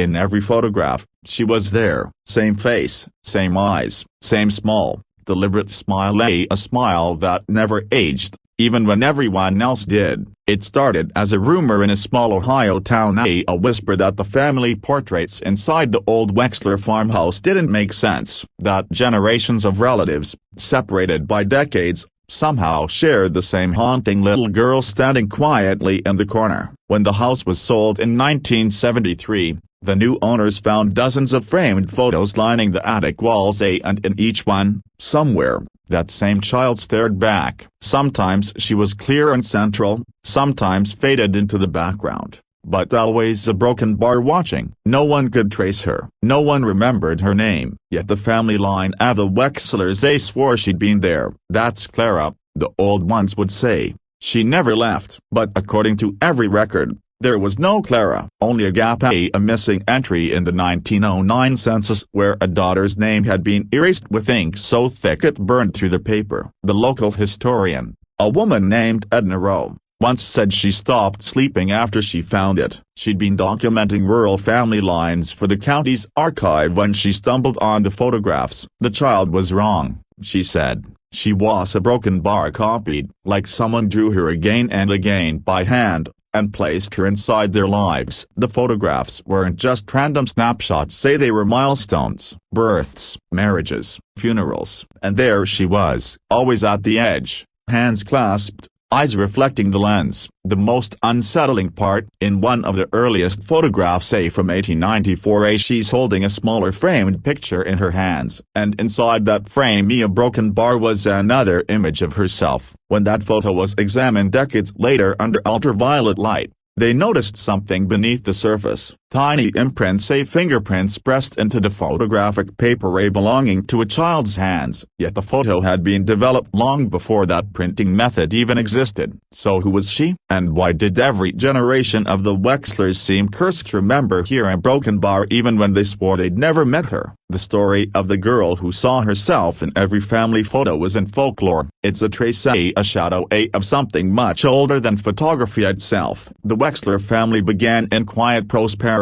In every photograph, she was there, same face, same eyes, same small, deliberate smile, a smile that never aged, even when everyone else did. It started as a rumor in a small Ohio town, a whisper that the family portraits inside the old Wexler farmhouse didn't make sense, that generations of relatives, separated by decades, somehow shared the same haunting little girl standing quietly in the corner. When the house was sold in 1973, the new owners found dozens of framed photos lining the attic walls, and in each one, somewhere, that same child stared back. Sometimes she was clear and central, sometimes faded into the background, but always a broken bar watching. No one could trace her. No one remembered her name. Yet the family line at the Wexlers, they swore she'd been there. "That's Clara," the old ones would say. "She never left." But according to every record, there was no Clara, only a gap, a missing entry in the 1909 census where a daughter's name had been erased with ink so thick it burned through the paper. The local historian, a woman named Edna Rowe, once said she stopped sleeping after she found it. She'd been documenting rural family lines for the county's archive when she stumbled on the photographs. "The child was wrong," she said. "She was a broken bar copied, like someone drew her again and again by hand, and placed her inside their lives." The photographs weren't just random snapshots, say they were milestones, births, marriages, funerals, and there she was, always at the edge, hands clasped, eyes reflecting the lens. The most unsettling part, in one of the earliest photographs, from 1894, she's holding a smaller framed picture in her hands, and inside that frame a broken bar was another image of herself. When that photo was examined decades later under ultraviolet light, they noticed something beneath the surface. Tiny imprints, fingerprints pressed into the photographic paper, belonging to a child's hands. Yet the photo had been developed long before that printing method even existed. So who was she? And why did every generation of the Wexlers seem cursed to remember here a broken bar even when they swore they'd never met her? The story of the girl who saw herself in every family photo is in folklore. It's a trace, a shadow, of something much older than photography itself. The Wexler family began in quiet prosperity.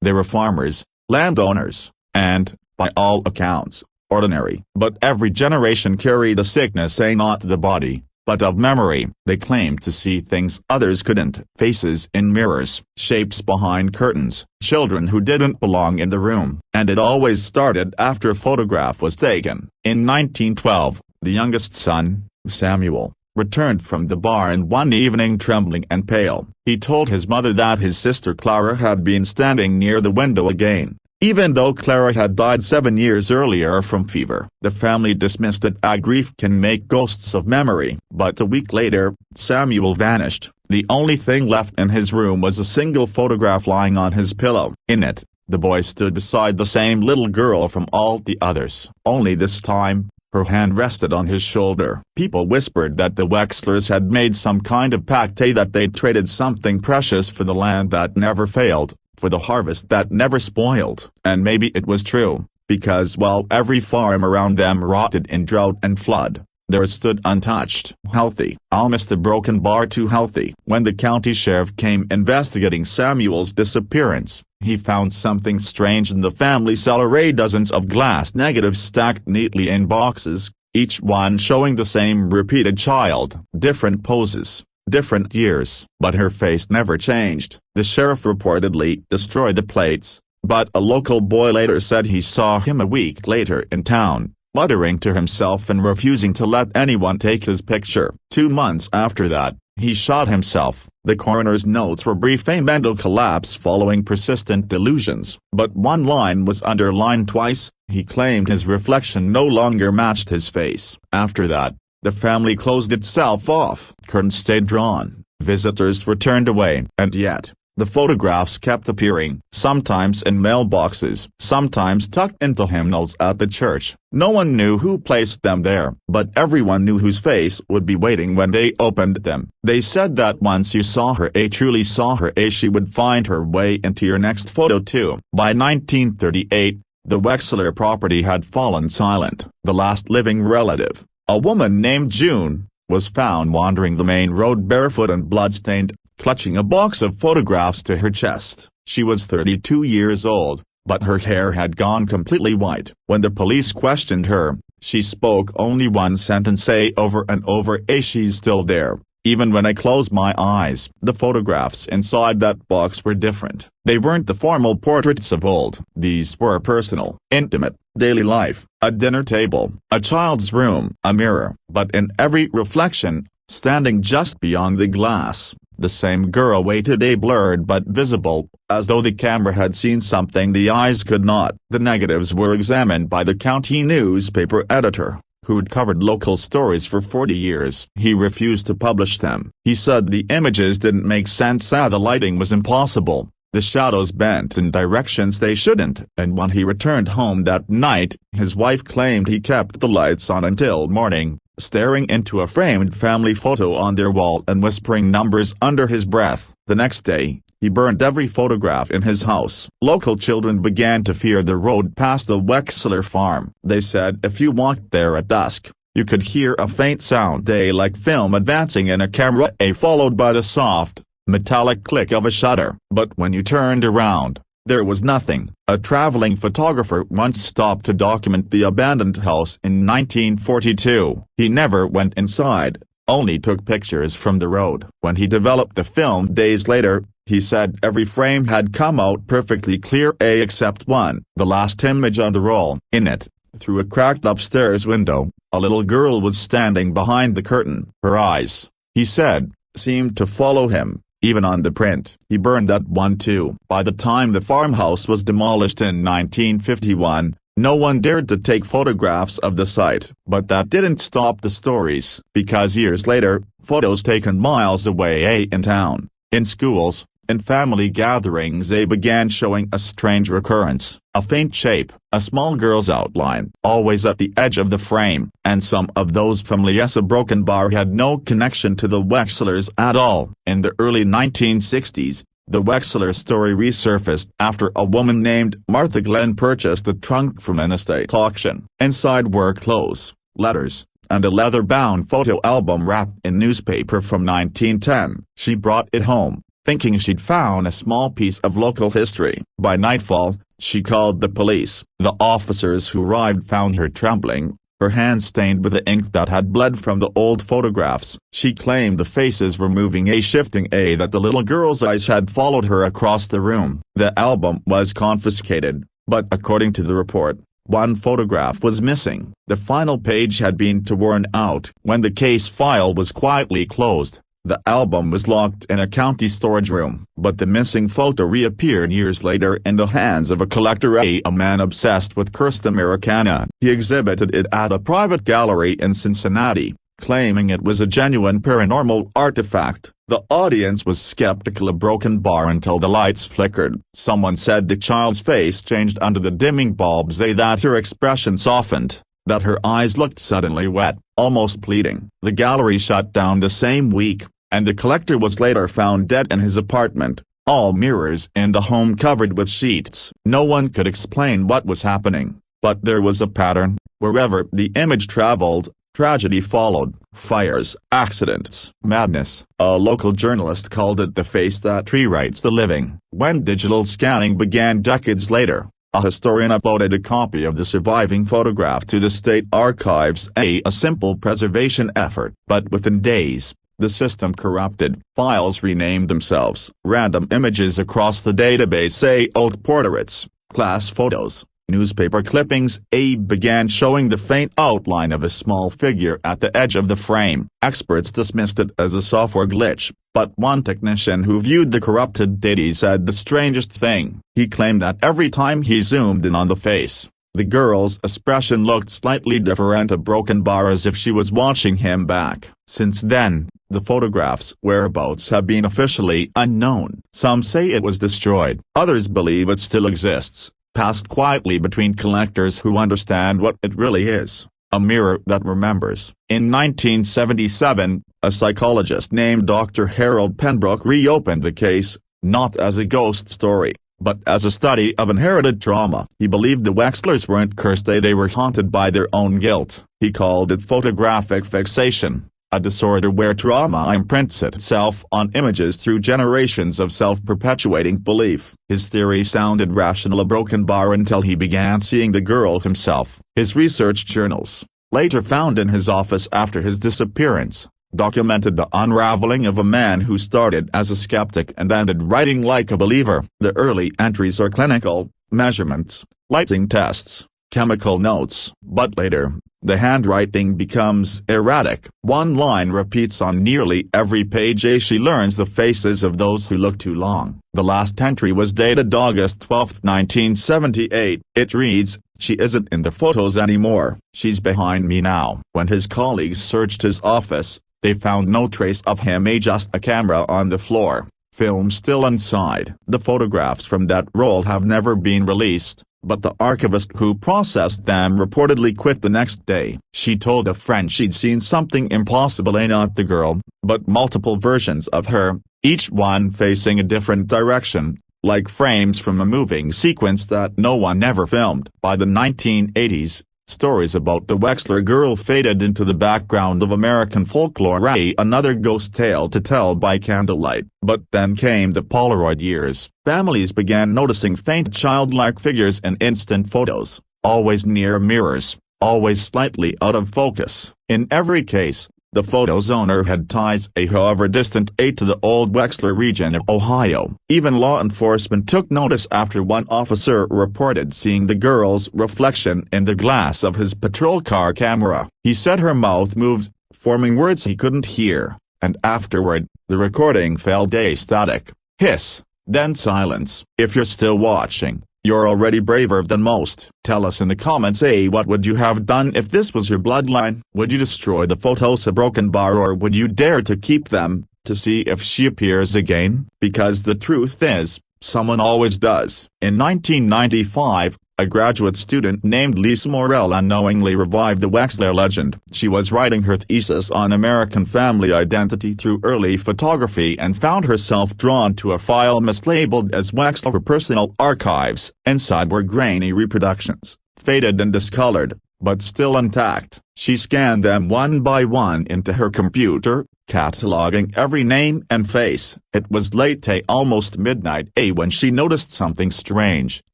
They were farmers, landowners, and, by all accounts, ordinary. But every generation carried a sickness, not the body, but of memory. They claimed to see things others couldn't: faces in mirrors, shapes behind curtains, children who didn't belong in the room. And it always started after a photograph was taken. In 1912, the youngest son, Samuel, returned from the bar and one evening trembling and pale. He told his mother that his sister Clara had been standing near the window again, even though Clara had died 7 years earlier from fever. The family dismissed it, grief can make ghosts of memory. But a week later, Samuel vanished. The only thing left in his room was a single photograph lying on his pillow. In it, the boy stood beside the same little girl from all the others, only this time, her hand rested on his shoulder. People whispered that the Wexlers had made some kind of pact, that they'd traded something precious for the land that never failed, for the harvest that never spoiled. And maybe it was true, because while every farm around them rotted in drought and flood, theirs stood untouched, healthy, almost a broken bar too healthy. When the county sheriff came investigating Samuel's disappearance, he found something strange in the family cellar: dozens of glass negatives stacked neatly in boxes, each one showing the same repeated child. Different poses, different years, but her face never changed. The sheriff reportedly destroyed the plates, but a local boy later said he saw him a week later in town, muttering to himself and refusing to let anyone take his picture. 2 months after that, he shot himself. The coroner's notes were brief: a mental collapse following persistent delusions. But one line was underlined twice: he claimed his reflection no longer matched his face. After that, the family closed itself off. Curtains stayed drawn, visitors were turned away. And yet, the photographs kept appearing, sometimes in mailboxes, sometimes tucked into hymnals at the church. No one knew who placed them there, but everyone knew whose face would be waiting when they opened them. They said that once you saw her, truly saw her, she would find her way into your next photo too. By 1938, the Wexler property had fallen silent. The last living relative, a woman named June, was found wandering the main road barefoot and bloodstained, clutching a box of photographs to her chest. She was 32 years old, but her hair had gone completely white. When the police questioned her, she spoke only one sentence over and over: she's still there. Even when I closed my eyes, the photographs inside that box were different. They weren't the formal portraits of old. These were personal, intimate, daily life, a dinner table, a child's room, a mirror. But in every reflection, standing just beyond the glass, the same girl waited, a blurred but visible, as though the camera had seen something the eyes could not. The negatives were examined by the county newspaper editor, who'd covered local stories for 40 years. He refused to publish them. He said the images didn't make sense, the lighting was impossible, the shadows bent in directions they shouldn't. And when he returned home that night, his wife claimed he kept the lights on until morning, staring into a framed family photo on their wall and whispering numbers under his breath. The next day, he burned every photograph in his house. Local children began to fear the road past the Wexler farm. They said if you walked there at dusk, you could hear a faint sound, like film advancing in a camera, followed by the soft, metallic click of a shutter. But when you turned around, there was nothing. A traveling photographer once stopped to document the abandoned house in 1942. He never went inside, only took pictures from the road. When he developed the film days later, he said every frame had come out perfectly clear, except one. The last image on the roll. In it, through a cracked upstairs window, a little girl was standing behind the curtain. Her eyes, he said, seemed to follow him, even on the print. He burned that one too. By the time the farmhouse was demolished in 1951, no one dared to take photographs of the site. But that didn't stop the stories, because years later, photos taken miles away in town, in schools, in family gatherings, began showing a strange recurrence, a faint shape, a small girl's outline, always at the edge of the frame. And some of those families, a broken bar had no connection to the Wexlers at all. In the early 1960s, the Wexler story resurfaced after a woman named Martha Glenn purchased a trunk from an estate auction. Inside were clothes, letters, and a leather-bound photo album wrapped in newspaper from 1910. She brought it home, thinking she'd found a small piece of local history. By nightfall, she called the police. The officers who arrived found her trembling, her hands stained with the ink that had bled from the old photographs. She claimed the faces were moving, shifting, that the little girl's eyes had followed her across the room. The album was confiscated, but according to the report, one photograph was missing. The final page had been torn out. When the case file was quietly closed, the album was locked in a county storage room. But the missing photo reappeared years later in the hands of a collector, a man obsessed with cursed Americana. He exhibited it at a private gallery in Cincinnati, claiming it was a genuine paranormal artifact. The audience was skeptical. A broken bar until the lights flickered. Someone said the child's face changed under the dimming bulbs, that her expression softened, that her eyes looked suddenly wet, almost pleading. The gallery shut down the same week, and the collector was later found dead in his apartment, all mirrors in the home covered with sheets. No one could explain what was happening, but there was a pattern. Wherever the image traveled, tragedy followed: fires, accidents, madness. A local journalist called it the face that rewrites the living. When digital scanning began decades later, a historian uploaded a copy of the surviving photograph to the state archives, a simple preservation effort. But within days, the system corrupted. Files renamed themselves. Random images across the database, old portraits, class photos, newspaper clippings, began showing the faint outline of a small figure at the edge of the frame. Experts dismissed it as a software glitch, but one technician who viewed the corrupted data said the strangest thing. He claimed that every time he zoomed in on the face, the girl's expression looked slightly different, a broken bar, as if she was watching him back. Since then, the photograph's whereabouts have been officially unknown. Some say it was destroyed. Others believe it still exists, passed quietly between collectors who understand what it really is: a mirror that remembers. In 1977, a psychologist named Dr. Harold Penbrook reopened the case, not as a ghost story, but as a study of inherited trauma. He believed the Wexlers weren't cursed, they were haunted by their own guilt. He called it photographic fixation. a disorder where trauma imprints itself on images through generations of self-perpetuating belief. His theory sounded rational, a broken bar, until he began seeing the girl himself. His research journals, later found in his office after his disappearance, documented the unraveling of a man who started as a skeptic and ended writing like a believer. The early entries are clinical, measurements, lighting tests, chemical notes, but later, the handwriting becomes erratic. One line repeats on nearly every page. She learns the faces of those who look too long. The last entry was dated August 12, 1978. It reads, "She isn't in the photos anymore. She's behind me now." When his colleagues searched his office, they found no trace of him, just a camera on the floor, film still inside. The photographs from that roll have never been released, but the archivist who processed them reportedly quit the next day. She told a friend she'd seen something impossible, not the girl, but multiple versions of her, each one facing a different direction, like frames from a moving sequence that no one ever filmed. By the 1980s, stories about the Wexler girl faded into the background of American folklore, another ghost tale to tell by candlelight. But then came the Polaroid years. Families began noticing faint childlike figures in instant photos, always near mirrors, always slightly out of focus. In every case, the photo's owner had ties, however distant, to the old Wexler region of Ohio. Even law enforcement took notice after one officer reported seeing the girl's reflection in the glass of his patrol car camera. He said her mouth moved, forming words he couldn't hear, and afterward, the recording fell static, hiss, then silence. If you're still watching, you're already braver than most. Tell us in the comments, what would you have done if this was your bloodline? Would you destroy the photos, a broken bar, or would you dare to keep them, to see if she appears again? Because the truth is, someone always does. In 1995, a graduate student named Lisa Morell unknowingly revived the Wexler legend. She was writing her thesis on American family identity through early photography and found herself drawn to a file mislabeled as Wexler Personal Archives. Inside were grainy reproductions, faded and discolored, but still intact. She scanned them one by one into her computer, cataloging every name and face. It was late, almost midnight, when she noticed something strange.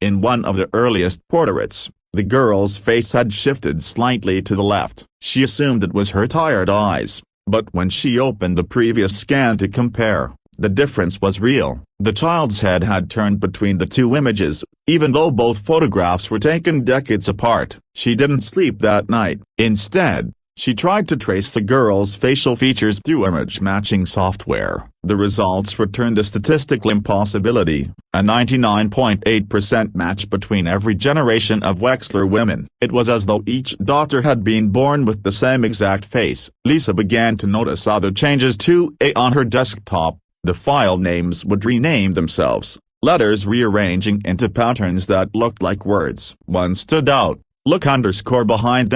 In one of the earliest portraits, the girl's face had shifted slightly to the left. She assumed it was her tired eyes, but when she opened the previous scan to compare, the difference was real. The child's head had turned between the two images, even though both photographs were taken decades apart. She didn't sleep that night. Instead, she tried to trace the girl's facial features through image matching software. The results returned a statistical impossibility, a 99.8% match between every generation of Wexler women. It was as though each daughter had been born with the same exact face. Lisa began to notice other changes too. On her desktop, the file names would rename themselves, letters rearranging into patterns that looked like words. One stood out. Look _behind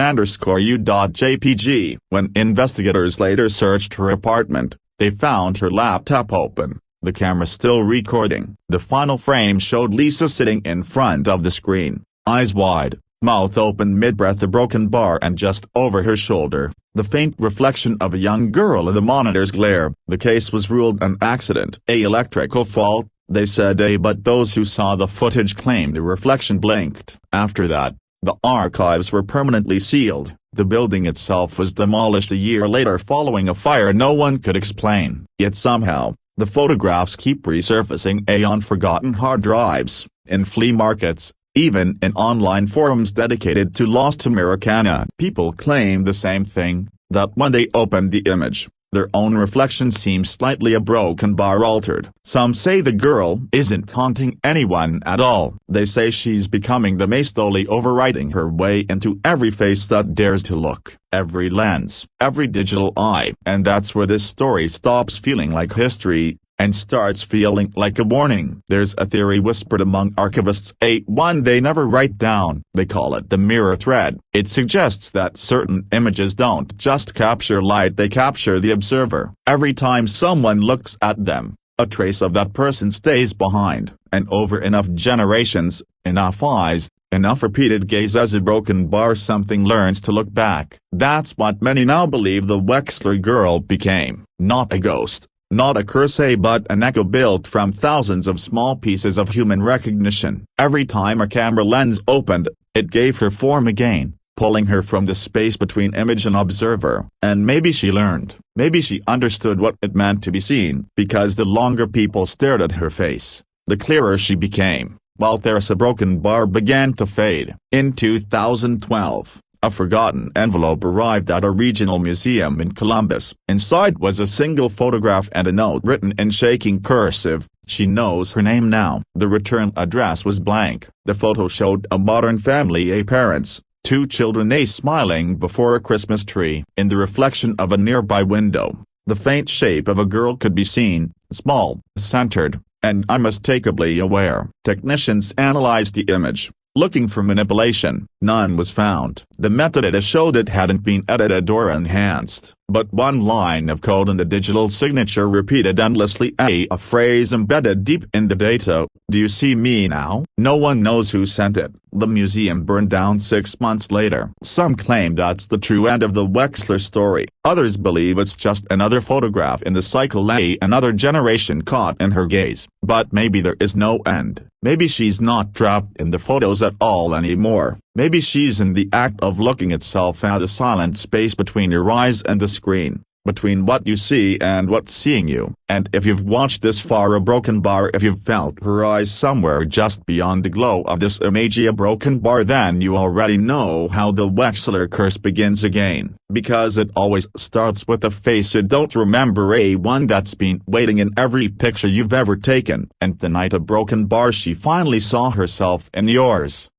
_u.jpg. When investigators later searched her apartment, they found her laptop open, the camera still recording. The final frame showed Lisa sitting in front of the screen, eyes wide, mouth open mid-breath, a broken bar, and just over her shoulder, the faint reflection of a young girl in the monitor's glare. The case was ruled an accident, electrical fault, they said, but those who saw the footage claimed the reflection blinked. After that, the archives were permanently sealed. The building itself was demolished a year later following a fire no one could explain. Yet somehow, the photographs keep resurfacing on forgotten hard drives, in flea markets, even in online forums dedicated to lost Americana. People claim the same thing, that when they opened the image, their own reflection seems slightly a broken bar altered. Some say the girl isn't haunting anyone at all. They say she's becoming the maze, slowly overwriting her way into every face that dares to look, every lens, every digital eye. And that's where this story stops feeling like history, and starts feeling like a warning. There's a theory whispered among archivists, one they never write down. They call it the mirror thread. It suggests that certain images don't just capture light, they capture the observer. Every time someone looks at them, a trace of that person stays behind, and over enough generations, enough eyes, enough repeated gaze as a broken bar something learns to look back. That's what many now believe the Wexler girl became. Not a ghost, not a curse, but an echo built from thousands of small pieces of human recognition. Every time a camera lens opened, it gave her form again, pulling her from the space between image and observer. And maybe she learned, maybe she understood what it meant to be seen, because the longer people stared at her face, the clearer she became. While there's a broken bar began to fade. In 2012, a forgotten envelope arrived at a regional museum in Columbus. Inside was a single photograph and a note written in shaking cursive. She knows her name now. The return address was blank. The photo showed a modern family, parents, 2 children, smiling before a Christmas tree. In the reflection of a nearby window, the faint shape of a girl could be seen, small, centered, and unmistakably aware. Technicians analyzed the image, looking for manipulation. None was found. The metadata showed it hadn't been edited or enhanced, but one line of code in the digital signature repeated endlessly, a phrase embedded deep in the data: "Do you see me now?" No one knows who sent it. The museum burned down 6 months later. Some claim that's the true end of the Wexler story. Others believe it's just another photograph in the cycle, another generation caught in her gaze. But maybe there is no end. Maybe she's not trapped in the photos at all anymore. Maybe she's in the act of looking itself at the silent space between your eyes and the screen, between what you see and what's seeing you. And if you've watched this far, a broken bar, if you've felt her eyes somewhere just beyond the glow of this image, a broken bar, then you already know how the Wexler curse begins again. Because it always starts with a face you don't remember, one that's been waiting in every picture you've ever taken. And tonight, a broken bar, she finally saw herself in yours.